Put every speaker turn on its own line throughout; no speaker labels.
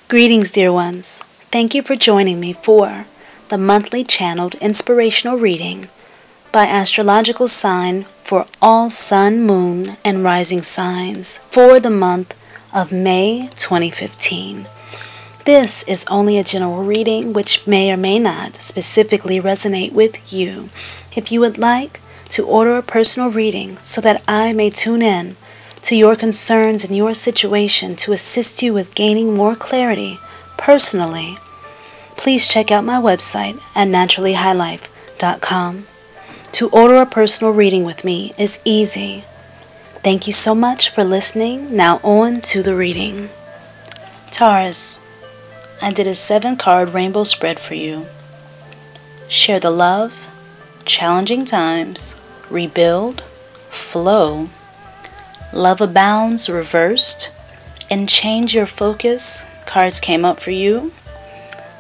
Greetings, dear ones. Thank you for joining me for the monthly channeled inspirational reading by astrological sign for all sun, moon, and rising signs for the month of May 2015. This is only a general reading which may or may not specifically resonate with you. If you would like to order a personal reading so that I may tune in to your concerns and your situation to assist you with gaining more clarity personally, please check out my website at naturallyhighlife.com. To order a personal reading with me is easy. Thank you so much for listening. Now on to the reading. Taurus, I did a 7-card rainbow spread for you. Share the love, challenging times, rebuild, flow, love abounds reversed, and change your focus. Cards came up for you,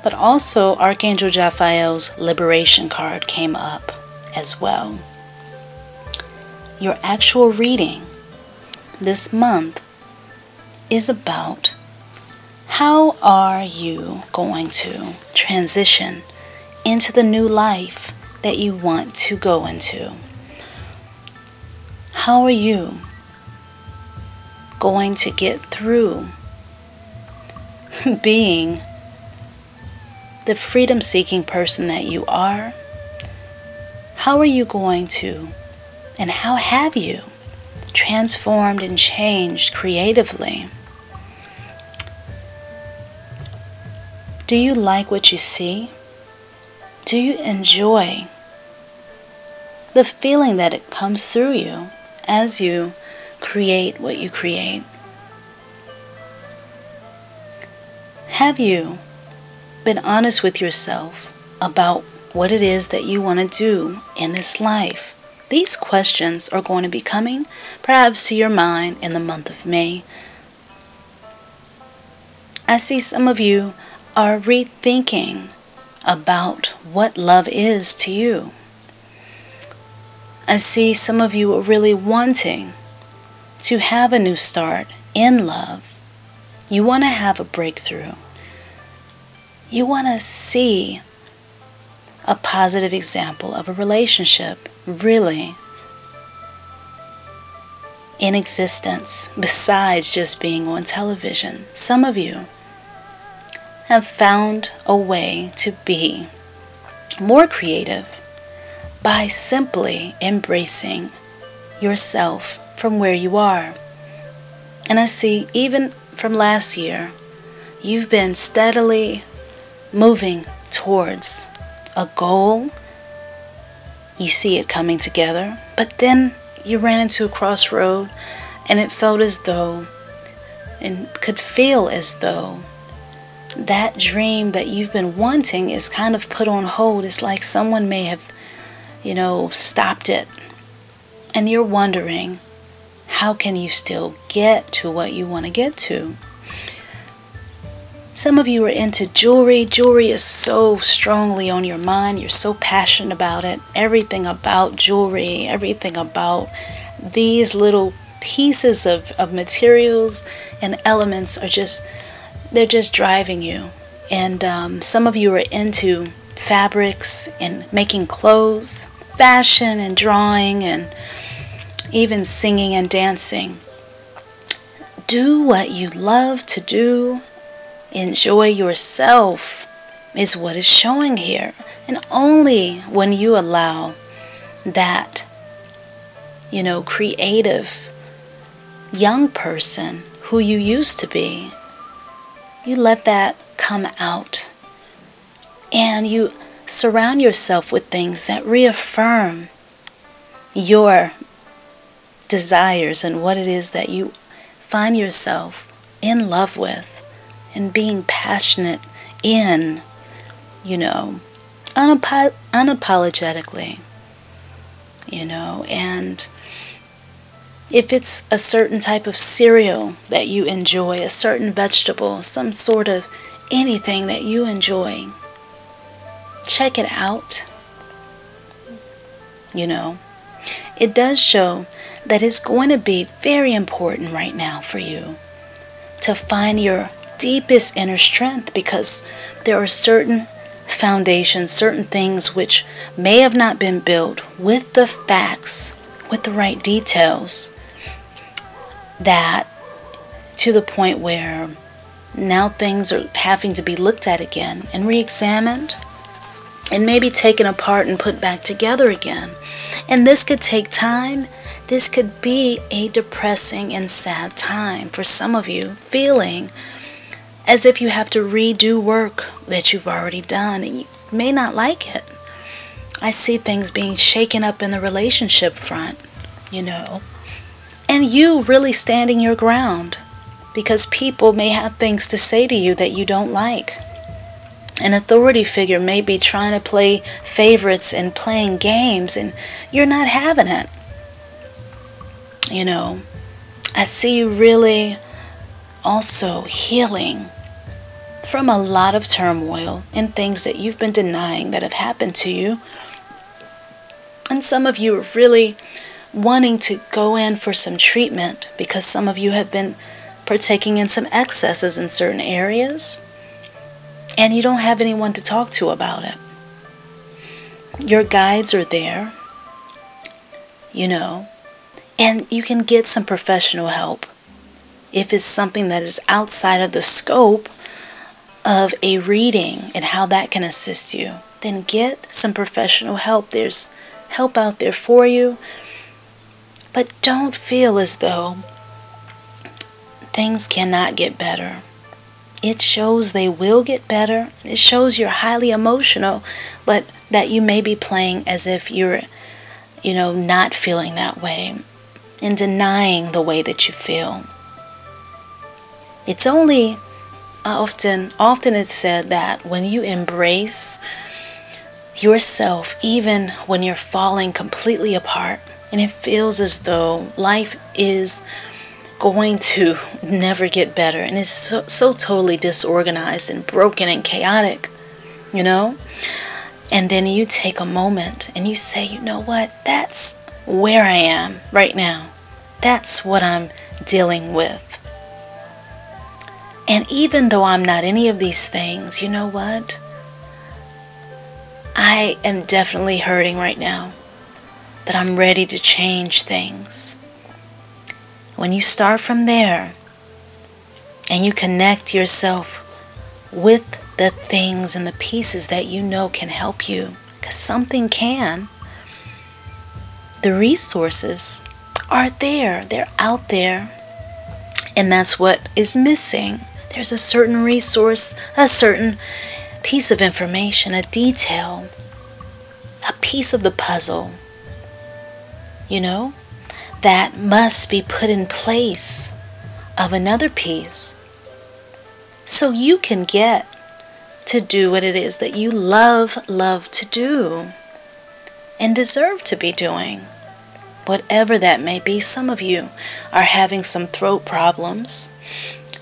but also Archangel Raphael's liberation card came up as well. Your actual reading this month is about how are you going to transition into the new life that you want to go into. How are you going to get through being the freedom-seeking person that you are? How are you going to, and how have you transformed and changed creatively? Do you like what you see? Do you enjoy the feeling that it comes through you as you create what you create? Have you been honest with yourself about what it is that you want to do in this life? These questions are going to be coming perhaps to your mind in the month of May. I see some of you are rethinking about what love is to you. I see some of you are really wanting to have a new start in love. You want to have a breakthrough. You want to see a positive example of a relationship really in existence besides just being on television. Some of you have found a way to be more creative by simply embracing yourself from where you are. And I see even from last year, you've been steadily moving towards a goal. You see it coming together, but then you ran into a crossroad and it felt as though, and could feel as though, that dream that you've been wanting is kind of put on hold. It's like someone may have, stopped it. And you're wondering, how can you still get to what you want to get to? Some of you are into jewelry. Jewelry is so strongly on your mind. You're so passionate about it. Everything about jewelry, everything about these little pieces of materials and elements are they're just driving you. And some of you are into fabrics and making clothes, fashion and drawing, and even singing and dancing. Do what you love to do. Enjoy yourself is what is showing here. And only when you allow that, creative young person who you used to be, you let that come out. And you surround yourself with things that reaffirm your desires and what it is that you find yourself in love with and being passionate in, unapologetically, and if it's a certain type of cereal that you enjoy, a certain vegetable, some sort of anything that you enjoy, check it out. It does show that it's going to be very important right now for you to find your deepest inner strength, because there are certain foundations, certain things which may have not been built with the facts, with the right details, that to the point where now things are having to be looked at again and re-examined and maybe taken apart and put back together again. And this could take time. This could be a depressing and sad time for some of you, feeling as if you have to redo work that you've already done, and you may not like it. I see things being shaken up in the relationship front, and you really standing your ground, because people may have things to say to you that you don't like. An authority figure may be trying to play favorites and playing games, and you're not having it. I see you really also healing from a lot of turmoil and things that you've been denying that have happened to you. And some of you are really wanting to go in for some treatment, because some of you have been partaking in some excesses in certain areas, and you don't have anyone to talk to about it. Your guides are there, and you can get some professional help. If it's something that is outside of the scope of a reading and how that can assist you, then get some professional help. There's help out there for you. But don't feel as though things cannot get better. It shows they will get better. It shows you're highly emotional, but that you may be playing as if you're, not feeling that way and denying the way that you feel. It's only often it's said that when you embrace yourself, even when you're falling completely apart and it feels as though life is going to never get better and it's so totally disorganized and broken and chaotic, and then you take a moment and you say, you know what, that's where I am right now. That's what I'm dealing with. And even though I'm not any of these things, you know what? I am definitely hurting right now, but I'm ready to change things. When you start from there and you connect yourself with the things and the pieces that can help you, because something can, the resources are there. They're out there. And that's what is missing. There's a certain resource, a certain piece of information, a detail, a piece of the puzzle, that must be put in place of another piece so you can get to do what it is that you love to do and deserve to be doing. Whatever that may be. Some of you are having some throat problems,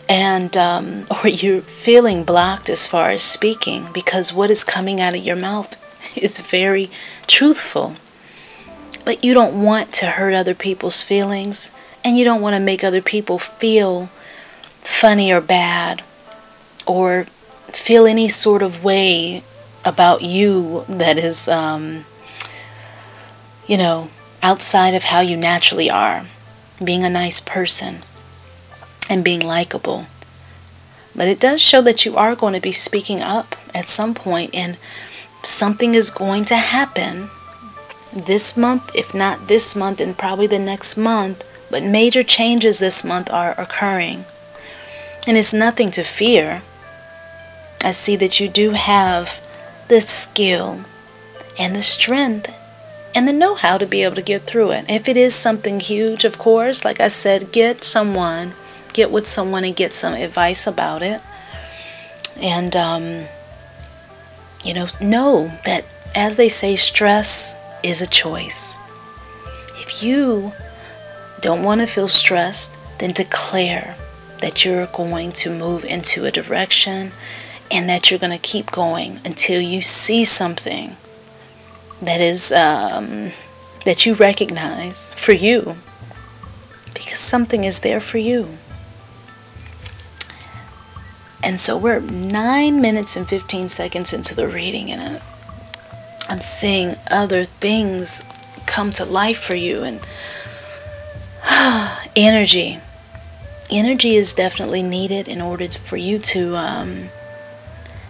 and or you're feeling blocked as far as speaking, because what is coming out of your mouth is very truthful. But you don't want to hurt other people's feelings, and you don't want to make other people feel funny or bad, or feel any sort of way about you that is, outside of how you naturally are, being a nice person and being likable. But it does show that you are going to be speaking up at some point, and something is going to happen this month, if not this month, and probably the next month. But major changes this month are occurring, and it's nothing to fear. I see that you do have the skill and the strength and the know-how to be able to get through it. If it is something huge, of course, like I said, get with someone and get some advice about it. And, know that, as they say, stress is a choice. If you don't want to feel stressed, then declare that you're going to move into a direction and that you're going to keep going until you see something that is that you recognize for you, because something is there for you. And so we're 9 minutes and 15 seconds into the reading, and I'm seeing other things come to life for you. And energy is definitely needed in order for you to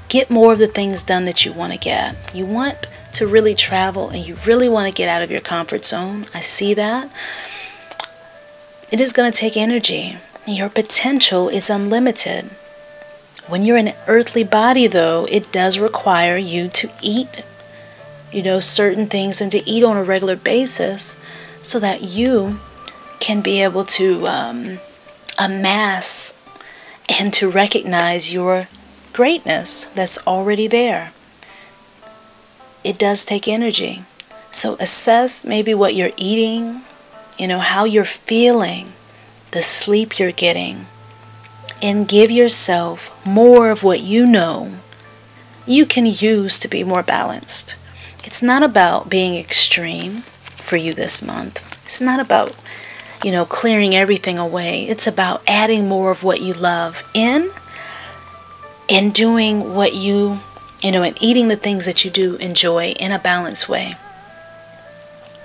get more of the things done that you want to get. You want to really travel, and you really want to get out of your comfort zone. I see that. It is going to take energy. Your potential is unlimited. When you're in an earthly body, though, it does require you to eat, certain things, and to eat on a regular basis so that you can be able to amass and to recognize your greatness that's already there. It does take energy. So assess maybe what you're eating, how you're feeling, the sleep you're getting, and give yourself more of what you can use to be more balanced. It's not about being extreme for you this month. It's not about, clearing everything away. It's about adding more of what you love in, and doing what you, and eating the things that you do enjoy in a balanced way.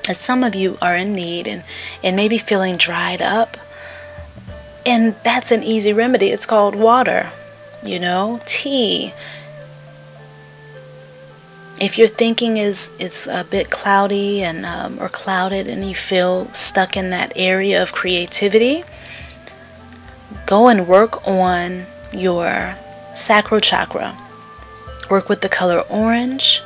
As some of you are in need and maybe feeling dried up, and that's an easy remedy. It's called water, tea. If your thinking it's a bit cloudy and or clouded, and you feel stuck in that area of creativity, go and work on your sacral chakra. Work with the color orange.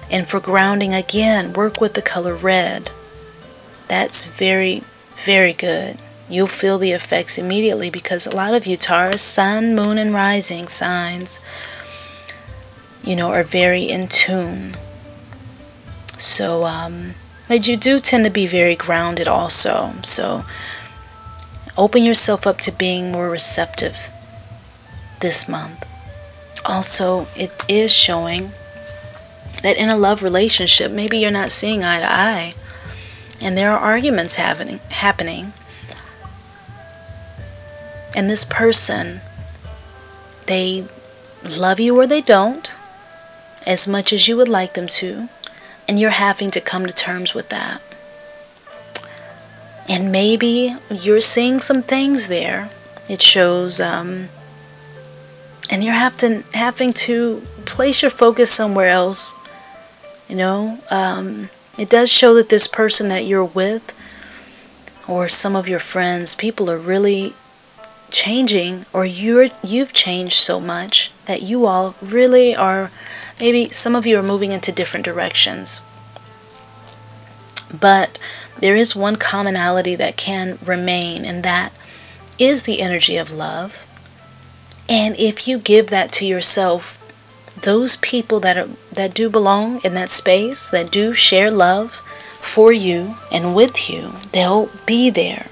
And for grounding, again, work with the color red. That's very, very good. You'll feel the effects immediately, because a lot of you Taurus, sun, moon, and rising signs, are very in tune. So, but you do tend to be very grounded also. So, open yourself up to being more receptive this month. Also, it is showing that in a love relationship, maybe you're not seeing eye to eye, and there are arguments happening. And this person, they love you or they don't, as much as you would like them to, and you're having to come to terms with that. And maybe you're seeing some things there. It shows, and you're having to place your focus somewhere else. It does show that this person that you're with, or some of your friends, people are really changing, or you've changed so much that you all really are, maybe some of you are moving into different directions. But there is one commonality that can remain, and that is the energy of love. And if you give that to yourself, those people that do belong in that space, that do share love for you and with you, they'll be there.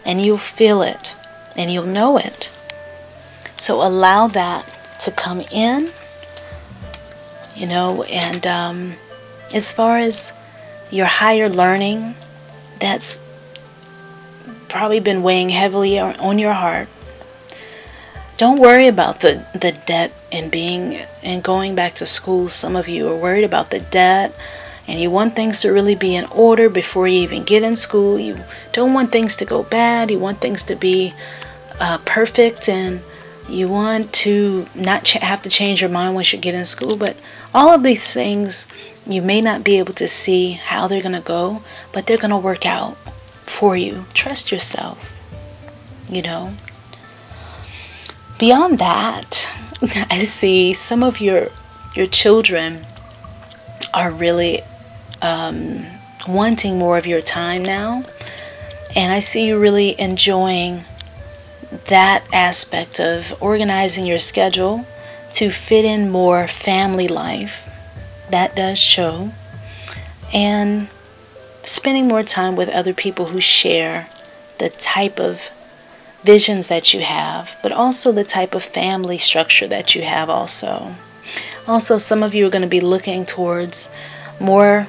And you'll feel it. And you'll know it. So allow that to come in. And as far as your higher learning, that's probably been weighing heavily on your heart. Don't worry about the debt and going back to school. Some of you are worried about the debt, and you want things to really be in order before you even get in school. You don't want things to go bad. You want things to be perfect, and you want to not have to change your mind once you get in school. But all of these things, you may not be able to see how they're going to go, but they're going to work out for you. Trust yourself, Beyond that, I see some of your children are really wanting more of your time now. And I see you really enjoying that aspect of organizing your schedule to fit in more family life. That does show. And spending more time with other people who share the type of visions that you have, but also the type of family structure that you have also. Also, some of you are going to be looking towards more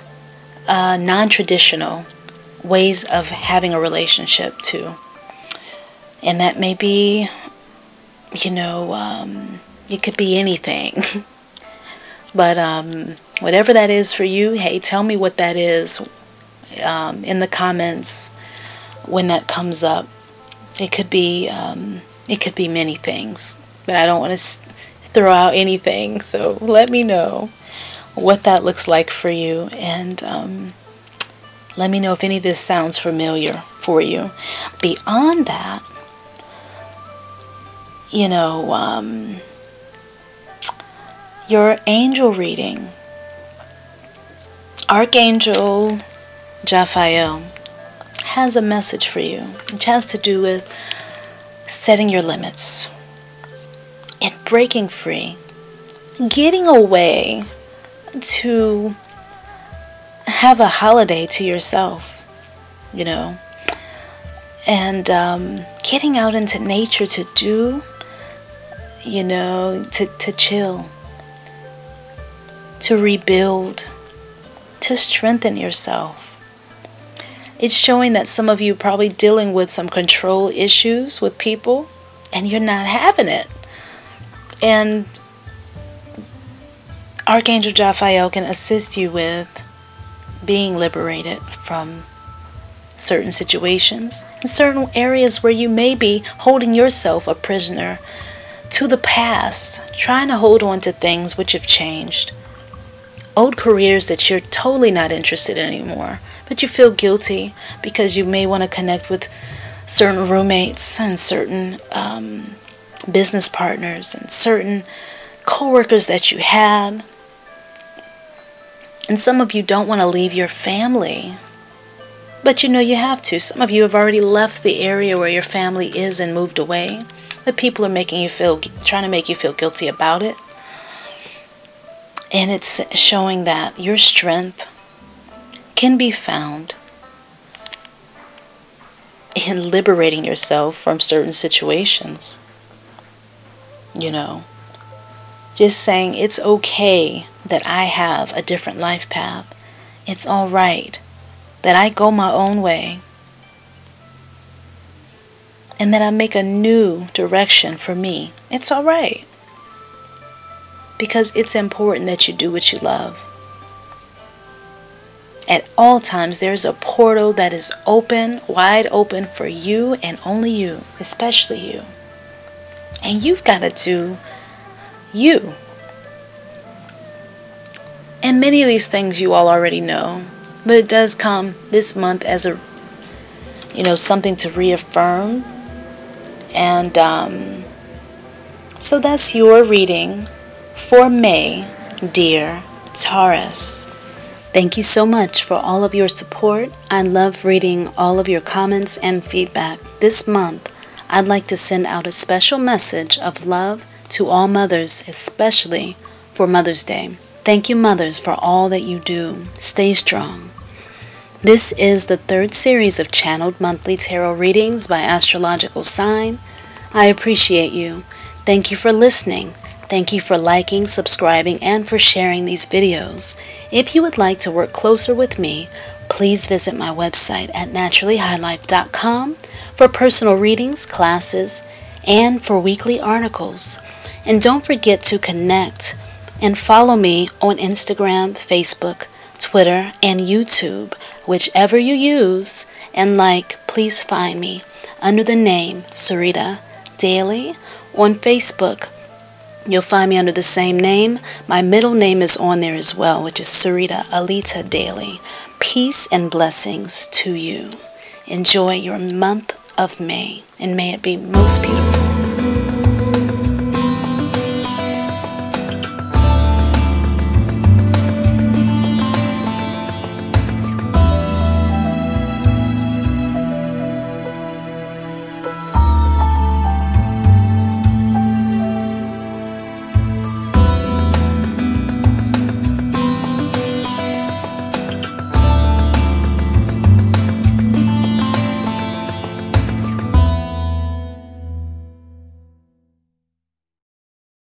non-traditional ways of having a relationship too. And that may be it could be anything. But whatever that is for you, hey, tell me what that is in the comments when that comes up. It could be many things, but I don't want to throw out anything. So let me know what that looks like for you, and let me know if any of this sounds familiar for you. Beyond that, your angel reading. Archangel Raphael has a message for you, which has to do with setting your limits and breaking free, getting away to have a holiday to yourself, and getting out into nature to do, to chill, to rebuild, to strengthen yourself. It's showing that some of you are probably dealing with some control issues with people, and you're not having it. And Archangel Raphael can assist you with being liberated from certain situations in certain areas where you may be holding yourself a prisoner to the past, trying to hold on to things which have changed. Old careers that you're totally not interested in anymore, but you feel guilty because you may want to connect with certain roommates and certain business partners and certain co-workers that you had. And some of you don't want to leave your family, but you have to. Some of you have already left the area where your family is and moved away, but people are trying to make you feel guilty about it. And it's showing that your strength can be found in liberating yourself from certain situations. Just saying it's okay that I have a different life path. It's all right that I go my own way, and that I make a new direction for me. It's all right. Because it's important that you do what you love. At all times, there's a portal that is open, wide open for you and only you, especially you. And you've got to do you. And many of these things you all already know, but it does come this month as a, something to reaffirm. And so that's your reading for May, dear Taurus. Thank you so much for all of your support. I love reading all of your comments and feedback. This month, I'd like to send out a special message of love to all mothers, especially for Mother's Day. Thank you, mothers, for all that you do. Stay strong. This is the third series of channeled monthly tarot readings by astrological sign. I appreciate you. Thank you for listening. Thank you for liking, subscribing, and for sharing these videos. If you would like to work closer with me, please visit my website at naturallyhighlife.com for personal readings, classes, and for weekly articles. And don't forget to connect and follow me on Instagram, Facebook, Twitter, and YouTube, whichever you use. And please find me under the name Sarita Daily on Facebook. You'll find me under the same name. My middle name is on there as well, which is Sarita Alita Daily. Peace and blessings to you. Enjoy your month of May, and may it be most beautiful.